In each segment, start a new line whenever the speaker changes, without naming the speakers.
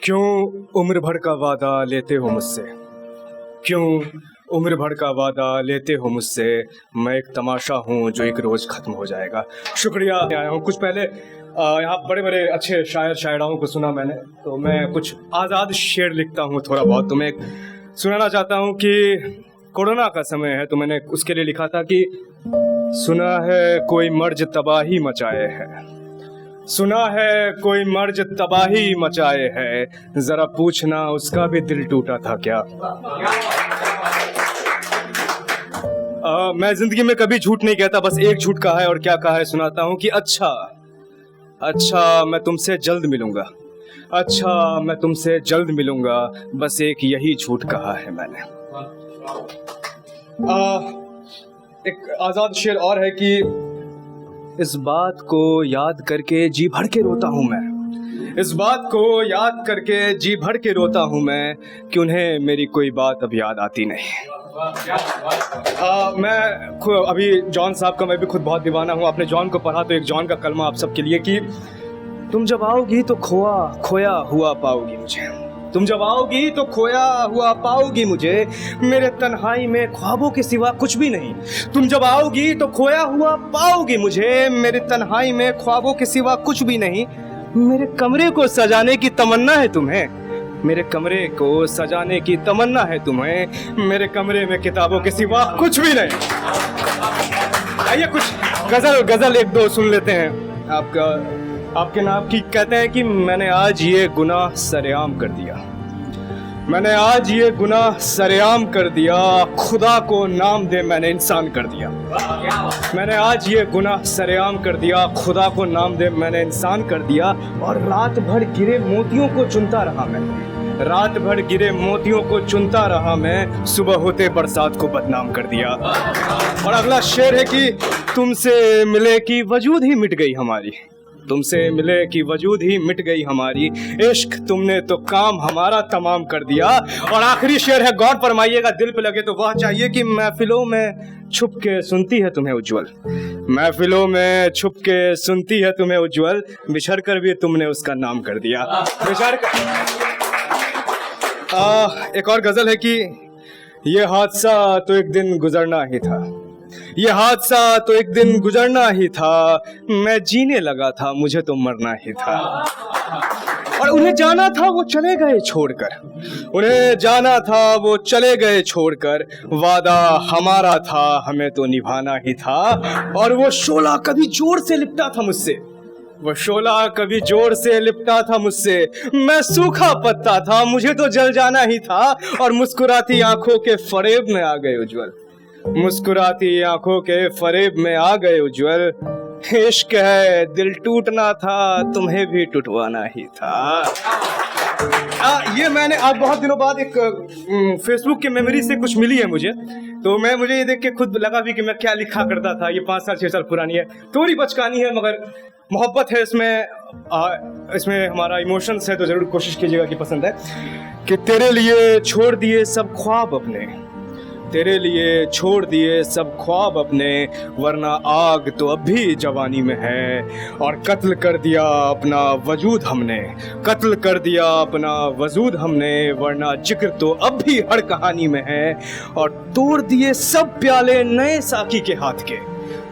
क्यों उम्र भर का वादा लेते हो मुझसे? क्यों उम्र भर का वादा लेते हो मुझसे? मैं एक तमाशा हूँ जो एक रोज़ ख़त्म हो जाएगा। शुक्रिया। आया हूँ कुछ पहले यहाँ बड़े बड़े अच्छे शायराओं को सुना मैंने, तो मैं कुछ आज़ाद शेर लिखता हूँ थोड़ा बहुत। तो मैं सुनाना चाहता हूँ कि कोरोना का समय है, तो मैंने उसके लिए लिखा था कि सुना है कोई मर्ज तबाही मचाए है, सुना है कोई मर्ज तबाही मचाए है, जरा पूछना उसका भी दिल टूटा था क्या। मैं जिंदगी में कभी झूठ नहीं कहता, बस एक झूठ कहा है, और क्या कहा है सुनाता हूँ कि अच्छा मैं तुमसे जल्द मिलूंगा, अच्छा मैं तुमसे जल्द मिलूंगा, बस एक यही झूठ कहा है मैंने। एक आजाद शेर और है कि इस बात को याद करके जी भर के रोता हूँ मैं, इस बात को याद करके जी भर के रोता हूँ मैं कि उन्हें मेरी कोई बात अब याद आती नहीं। मैं अभी जॉन साहब का मैं भी खुद बहुत दीवाना हूँ। आपने जॉन को पढ़ा तो एक जॉन का कलमा आप सबके लिए कि तुम जब आओगी तो खोया हुआ पाओगी मुझे, तुम जब आओगी तो खोया हुआ पाओगी मुझे, मेरे तन्हाई में ख्वाबों के सिवा कुछ भी नहीं। तुम जब आओगी तो खोया हुआ पाओगी मुझे, मेरे तन्हाई में ख्वाबों के सिवा कुछ भी नहीं। मेरे कमरे को सजाने की तमन्ना है तुम्हें, मेरे कमरे को सजाने की तमन्ना है तुम्हें, मेरे कमरे में किताबों के सिवा कुछ भी नहीं। आइए कुछ गजल एक दो सुन लेते हैं आपके नाम की। कहते हैं कि मैंने आज ये गुनाह सरेआम कर दिया, मैंने आज ये गुनाह सरेआम कर दिया, खुदा को नाम दे मैंने इंसान कर दिया। मैंने आज ये गुनाह सरेआम कर दिया, खुदा को नाम दे मैंने इंसान कर दिया। और रात भर गिरे मोतियों को चुनता रहा मैं, रात भर गिरे मोतियों को चुनता रहा मैं, सुबह होते बरसात को बदनाम कर दिया। और अगला शेर है कि तुमसे मिले कि वजूद ही मिट गई हमारी, तुमसे मिले कि वजूद ही मिट गई हमारी, इश्क तुमने तो काम हमारा तमाम कर दिया। और आखिरी शेर है, गौर फरमाइएगा, दिल पे लगे तो वह चाहिए कि महफिलों में छुप के सुनती है तुम्हें उज्जवल, महफिलों में छुप के सुनती है तुम्हें उज्जवल, बिछड़ कर भी तुमने उसका नाम कर दिया। बिछड़ कर एक और गजल है कि ये हादसा तो एक दिन गुजरना ही था, ये हादसा तो एक दिन गुजरना ही था, मैं जीने लगा था मुझे तो मरना ही था। और उन्हें जाना था वो चले गए छोड़कर, उन्हें जाना था वो चले गए छोड़कर, वादा हमारा था हमें तो निभाना ही था। और वो शोला कभी जोर से लिपटा था मुझसे, वो शोला कभी जोर से लिपटा था मुझसे, मैं सूखा पत्ता था मुझे तो जल जाना ही था। और मुस्कुराती आंखों के फरेब में आ गए उज्जवल, मुस्कुराती आंखों के फरेब में आ गए उज्जवल, इश्क है दिल टूटना था तुम्हें भी टूटवाना ही था। ये मैंने आज बहुत दिनों बाद एक फेसबुक के मेमोरी से कुछ मिली है मुझे, तो मुझे ये देख के खुद लगा भी कि मैं क्या लिखा करता था। ये 5 साल 6 साल पुरानी है, थोड़ी बचकानी है मगर मोहब्बत है इसमें, इसमें हमारा इमोशंस है, तो जरूर कोशिश कीजिएगा कि पसंद है। कि तेरे लिए छोड़ दिए सब ख्वाब अपने, तेरे लिए छोड़ दिए सब ख्वाब अपने, वरना आग तो अब भी जवानी में है। और कत्ल कर दिया अपना वजूद हमने, कत्ल कर दिया अपना वजूद हमने, वरना जिक्र तो अब भी हर कहानी में है। और तोड़ दिए सब प्याले नए साकी के हाथ के,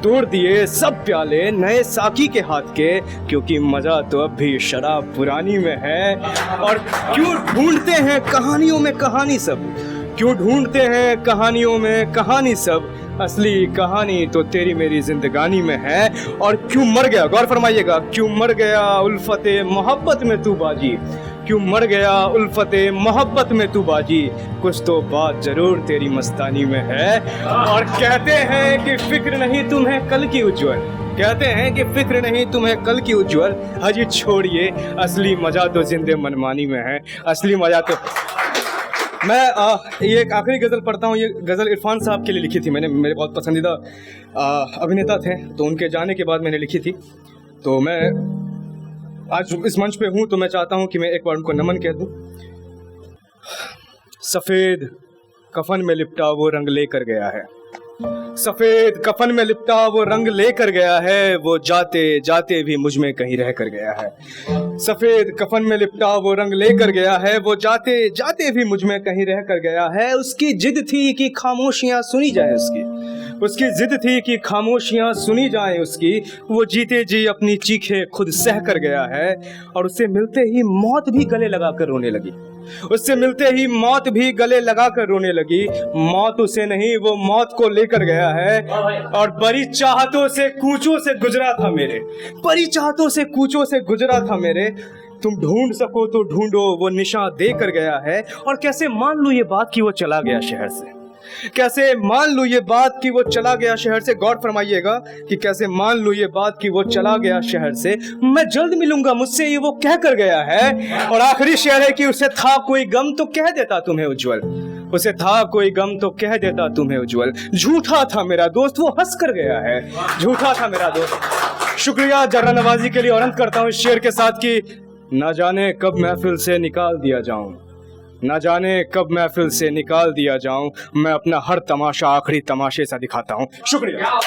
तोड़ दिए सब प्याले नए साकी के हाथ के, क्योंकि मजा तो अब भी शराब पुरानी में है। और क्यों ढूंढते हैं कहानियों में कहानी सब, क्यों ढूंढते हैं कहानियों में कहानी सब, असली कहानी तो तेरी मेरी जिंदगानी में है। और क्यों मर गया, गौर फरमाइएगा, क्यों मर गया उल्फते मोहब्बत में तू बाजी, क्यों मर गया उल्फते मोहब्बत में तू बाजी, कुछ तो बात जरूर तेरी मस्तानी में है। और कहते हैं कि फिक्र नहीं तुम्हें कल की उज्जवल, कहते हैं कि फिक्र नहीं तुम्हें कल की उज्जवल, हजी छोड़िए असली मजा तो जिंदे मनमानी में है, असली मजा तो। मैं ये एक आखिरी गज़ल पढ़ता हूँ। ये गज़ल इरफान साहब के लिए लिखी थी मैंने, मेरे बहुत पसंदीदा अभिनेता थे, तो उनके जाने के बाद मैंने लिखी थी। तो मैं आज इस मंच पे हूँ तो मैं चाहता हूँ कि मैं एक बार उनको नमन कह दूँ। सफ़ेद कफन में लिपटा वो रंग लेकर गया है, सफेद कफन में लिपटा वो रंग लेकर गया है, वो जाते जाते भी मुझ में कहीं रह कर गया है। सफेद कफन में लिपटा वो रंग लेकर गया है, वो जाते जाते भी मुझ में कहीं रह कर गया है। उसकी जिद थी कि खामोशियां सुनी जाए उसकी जिद थी कि खामोशियां सुनी जाए उसकी। वो जीते जी अपनी चीखें खुद सह कर गया है, और उससे मिलते ही मौत भी गले लगाकर रोने लगी। उससे मिलते ही मौत भी गले लगाकर रोने लगी। मौत उसे नहीं, वो मौत को लेकर गया है, और बड़ी चाहतों से कूचों से गुजरा था मेरे, बड़ी चाहतों से कूचों से गुजरा था मेरे। तुम ढूंढ सको तो ढूंढो, वो निशान दे कर गया है। और कैसे मान लूं ये बात कि वो चला गया शहर से, कैसे मान लूं ये बात कि वो चला गया शहर से। गौर फरमाइएगा कि कैसे मान लूं ये बात कि वो चला गया शहर से। मैं जल्द मिलूंगा मुझसे ये वो कह कर गया है। और आखिरी शेर है कि उसे था कोई गम तो कह देता तुम्हें उज्जवल, उसे था कोई गम तो कह देता तुम्हें उज्जवल। झूठा था मेरा दोस्त, वो हंस कर गया है, झूठा था मेरा दोस्त। शुक्रिया जर्रा नवाजी के लिए। और अंत करता हूं इस शेर के साथ कि ना जाने कब महफिल से निकाल दिया जाऊं, ना जाने कब महफिल से निकाल दिया जाऊं। मैं अपना हर तमाशा आखिरी तमाशे सा दिखाता हूं। शुक्रिया।